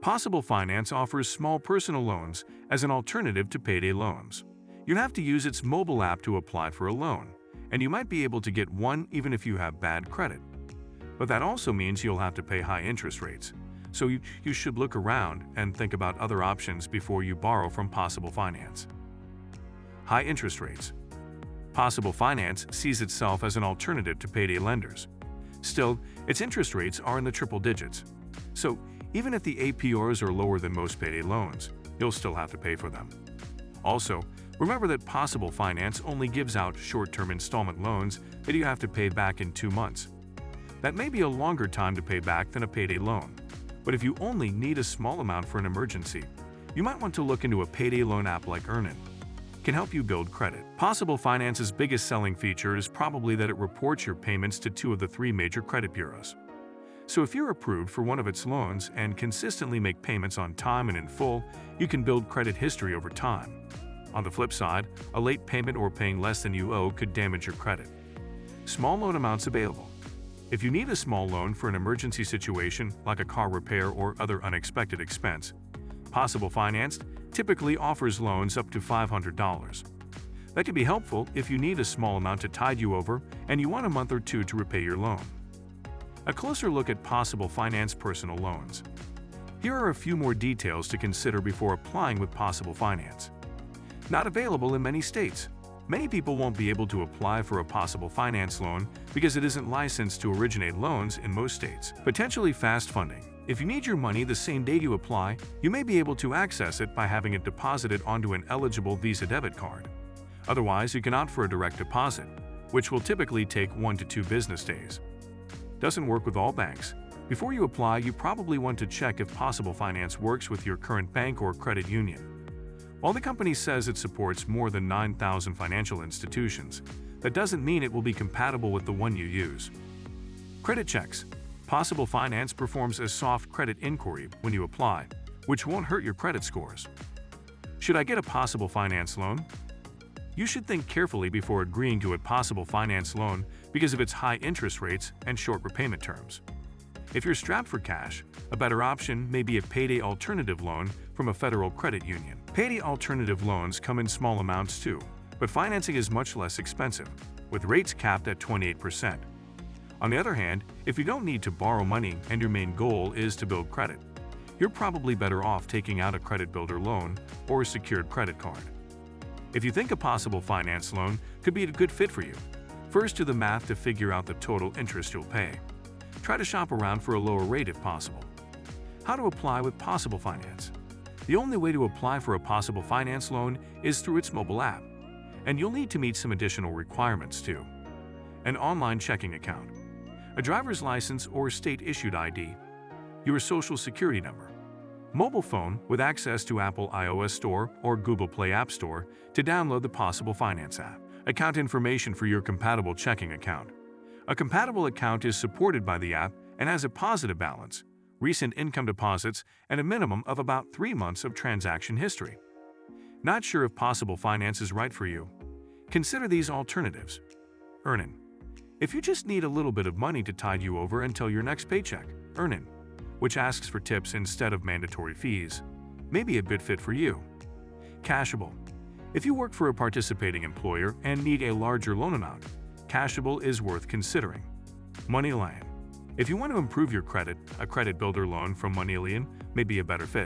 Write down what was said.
Possible Finance offers small personal loans as an alternative to payday loans. You have to use its mobile app to apply for a loan, and you might be able to get one even if you have bad credit. But that also means you'll have to pay high interest rates, so you should look around and think about other options before you borrow from Possible Finance. High interest rates. Possible Finance sees itself as an alternative to payday lenders. Still, its interest rates are in the triple digits. So, even if the APRs are lower than most payday loans, you'll still have to pay for them. Also, remember that Possible Finance only gives out short-term installment loans that you have to pay back in 2 months. That may be a longer time to pay back than a payday loan, but if you only need a small amount for an emergency, you might want to look into a payday loan app like Earnin. Can help you build credit. Possible Finance's biggest selling feature is probably that it reports your payments to 2 of the 3 major credit bureaus. So if you're approved for one of its loans and consistently make payments on time and in full, you can build credit history over time. On the flip side, a late payment or paying less than you owe could damage your credit. Small loan amounts available. If you need a small loan for an emergency situation like a car repair or other unexpected expense, Possible Finance typically offers loans up to $500. That can be helpful if you need a small amount to tide you over and you want a month or 2 to repay your loan. A closer look at Possible Finance personal loans. Here are a few more details to consider before applying with Possible Finance. Not available in many states. Many people won't be able to apply for a Possible Finance loan because it isn't licensed to originate loans in most states. Potentially fast funding. If you need your money the same day you apply, you may be able to access it by having it deposited onto an eligible Visa debit card. Otherwise, you can opt for a direct deposit, which will typically take 1 to 2 business days. Doesn't work with all banks. Before you apply, you probably want to check if Possible Finance works with your current bank or credit union. While the company says it supports more than 9,000 financial institutions, that doesn't mean it will be compatible with the one you use. Credit checks. Possible Finance performs a soft credit inquiry when you apply, which won't hurt your credit scores. Should I get a Possible Finance loan? You should think carefully before agreeing to a Possible Finance loan because of its high interest rates and short repayment terms. If you're strapped for cash, a better option may be a payday alternative loan from a federal credit union. Payday alternative loans come in small amounts too, but financing is much less expensive, with rates capped at 28%. On the other hand, if you don't need to borrow money and your main goal is to build credit, you're probably better off taking out a credit builder loan or a secured credit card. If you think a Possible Finance loan could be a good fit for you, first do the math to figure out the total interest you'll pay. Try to shop around for a lower rate if possible. How to apply with Possible Finance? The only way to apply for a Possible Finance loan is through its mobile app, and you'll need to meet some additional requirements too. An online checking account, a driver's license or state-issued ID, your social security number, mobile phone with access to Apple iOS Store or Google Play App Store to download the Possible Finance app, account information for your compatible checking account. A compatible account is supported by the app and has a positive balance, recent income deposits, and a minimum of about 3 months of transaction history. Not sure if Possible Finance is right for you? Consider these alternatives. Earnin. If you just need a little bit of money to tide you over until your next paycheck, Earnin, which asks for tips instead of mandatory fees, may be a good fit for you. Cashable. If you work for a participating employer and need a larger loan amount, Cashable is worth considering. MoneyLion. If you want to improve your credit, a credit builder loan from MoneyLion may be a better fit.